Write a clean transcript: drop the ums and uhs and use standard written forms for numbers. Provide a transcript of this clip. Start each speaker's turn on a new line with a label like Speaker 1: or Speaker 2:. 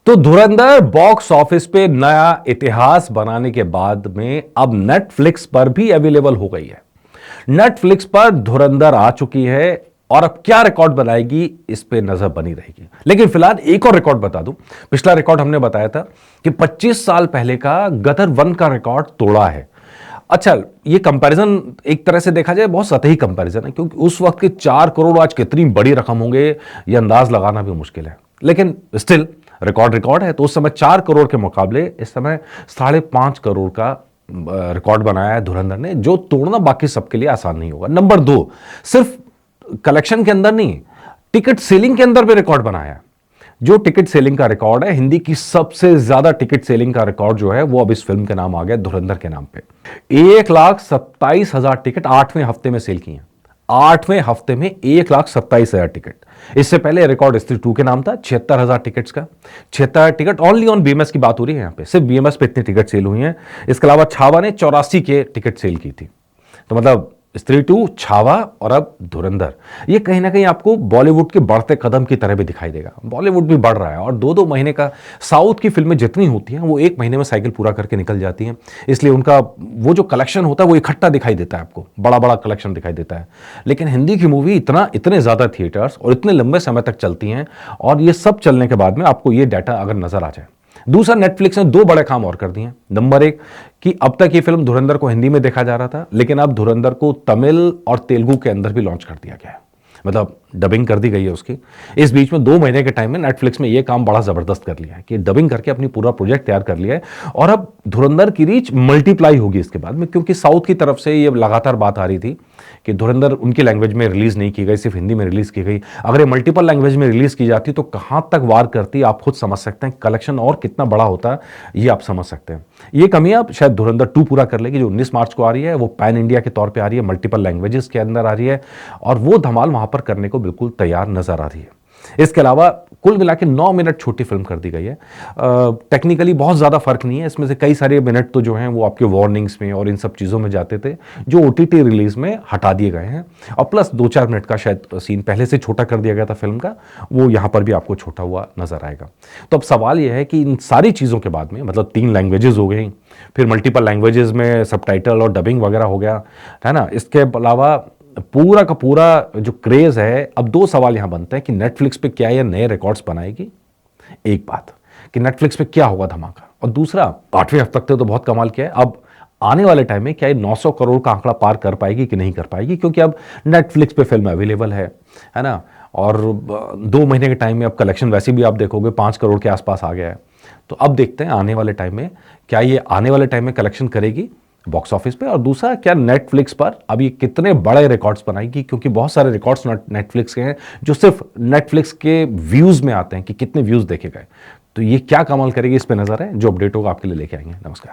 Speaker 1: तो धुरंधर box office पे नया इतिहास बनाने के बाद में अब नेटफ्लिक्स पर भी अवेलेबल हो गई है। नेटफ्लिक्स पर धुरंधर आ चुकी है और अब क्या रिकॉर्ड बनाएगी इस पे नजर बनी रहेगी। लेकिन फिलहाल एक और रिकॉर्ड बता दूं। पिछला रिकॉर्ड हमने बताया था कि 25 साल पहले का गदर 1 का रिकॉर्ड तोड़ा है। अच्छा, ये कंपैरिजन एक तरह से देखा जाए बहुत सतही कंपैरिजन है, क्योंकि उस वक्त के 4 करोड़ आज कितनी बड़ी रकम होंगे ये अंदाज लगाना भी मुश्किल है। लेकिन स्टिल रिकॉर्ड रिकॉर्ड है। तो उस समय 4 करोड़ के मुकाबले इस समय 5.5 करोड़ का रिकॉर्ड बनाया है धुरंधर ने, जो तोड़ना बाकी सबके लिए आसान नहीं होगा। नंबर 2, सिर्फ कलेक्शन के अंदर नहीं, टिकट सेलिंग के अंदर भी रिकॉर्ड बनाया है। जो टिकट सेलिंग का रिकॉर्ड है, हिंदी की सबसे ज्यादा टिकट सेलिंग का रिकॉर्ड जो है वो अब इस फिल्म के नाम आ गया, धुरंधर के नाम पे। 1,27,000 टिकट 8वें हफ्ते में सेल किए हैं। 8वें हफ्ते में 1,27,000 टिकट। इससे पहले रिकॉर्ड स्त्री 2 के नाम था 76,000 टिकट्स का। 76 टिकट ओनली ऑन बीएमएस की बात हो रही है, यहां पे सिर्फ बीएमएस पे इतनी टिकट सेल हुई हैं। इसके अलावा छावा ने 84 के टिकट सेल की थी। तो मतलब स्त्री 2, छावा और अब धुरंधर, ये कहीं ना कहीं आपको बॉलीवुड के बढ़ते कदम की तरह भी दिखाई देगा। बॉलीवुड भी बढ़ रहा है और 2-2 महीने का, साउथ की फिल्में जितनी होती हैं वो 1 महीने में साइकिल पूरा करके निकल जाती हैं, इसलिए उनका वो जो कलेक्शन होता है वो इकट्ठा दिखाई देता है, आपको बड़ा बड़ा कलेक्शन दिखाई देता है। लेकिन हिंदी की मूवी इतने ज्यादा थिएटर्स और इतने लंबे समय तक चलती हैं, और ये सब चलने के बाद में आपको ये डाटा अगर नजर आ जाए। दूसरा, नेटफ्लिक्स ने 2 बड़े काम और कर दिए हैं। नंबर 1 कि अब तक ये फिल्म धुरंधर को हिंदी में देखा जा रहा था, लेकिन अब धुरंधर को तमिल और तेलुगु के अंदर भी लॉन्च कर दिया गया है, मतलब डबिंग कर दी गई है उसकी। इस बीच में 2 महीने के टाइम में नेटफ्लिक्स में यह काम बड़ा जबरदस्त कर लिया है कि डबिंग करके अपनी पूरा प्रोजेक्ट तैयार कर लिया है। और अब धुरंधर की रीच मल्टीप्लाई होगी इसके बाद में, क्योंकि साउथ की तरफ से ये लगातार बात आ रही थी कि धुरंधर उनकी लैंग्वेज में रिलीज नहीं की गई, सिर्फ हिंदी में रिलीज की गई। अगर ये मल्टीपल लैंग्वेज में रिलीज की जाती तो कहां तक वार करती, आप खुद समझ सकते हैं। कलेक्शन और कितना बड़ा होता ये आप समझ सकते हैं। ये कमियां अब शायद धुरंधर 2 पूरा कर लेगी, जो 19 मार्च को आ रही है। वो पैन इंडिया के तौर पर आ रही है, मल्टीपल लैंग्वेजेस के अंदर आ रही है, और वो धमाल वहां पर करने को बिल्कुल तैयार नजर आ रही है। इसके अलावा कुल मिला के 9 मिनट छोटी फिल्म कर दी गई है। टेक्निकली बहुत ज़्यादा फर्क नहीं है, इसमें से कई सारे मिनट तो जो हैं वो आपके वार्निंग्स में और इन सब चीज़ों में जाते थे, जो ओटीटी रिलीज में हटा दिए गए हैं। और प्लस 2-4 मिनट का शायद सीन पहले से छोटा कर दिया गया था फिल्म का, वो यहाँ पर भी आपको छोटा हुआ नजर आएगा। तो अब सवाल यह है कि इन सारी चीज़ों के बाद में, मतलब 3 लैंग्वेजेस हो गई, फिर मल्टीपल लैंग्वेजेस में सबटाइटल और डबिंग वगैरह हो गया, है ना। इसके अलावा पूरा का पूरा जो क्रेज है, अब 2 सवाल यहां बनते हैं कि नेटफ्लिक्स पे क्या ये नए रिकॉर्ड्स बनाएगी। एक बात कि नेटफ्लिक्स पे क्या होगा धमाका, और दूसरा 8वें हफ्ते तक तो बहुत कमाल किया है, अब आने वाले टाइम में क्या ये 900 करोड़ का आंकड़ा पार कर पाएगी कि नहीं कर पाएगी, क्योंकि अब नेटफ्लिक्स पे फिल्म अवेलेबल है ना। और 2 महीने के टाइम में अब कलेक्शन वैसे भी आप देखोगे 5 करोड़ के आसपास आ गया है। तो अब देखते हैं आने वाले टाइम में क्या ये आने वाले टाइम में कलेक्शन करेगी बॉक्स ऑफिस पे, और दूसरा क्या नेटफ्लिक्स पर अभी कितने बड़े रिकॉर्ड्स बनाएगी, क्योंकि बहुत सारे रिकॉर्ड्स नेटफ्लिक्स के हैं जो सिर्फ नेटफ्लिक्स के व्यूज में आते हैं कि कितने व्यूज देखे गए। तो ये क्या कमाल करेगी, इस पे नजर है। जो अपडेट होगा आपके लिए लेके आएंगे। नमस्कार।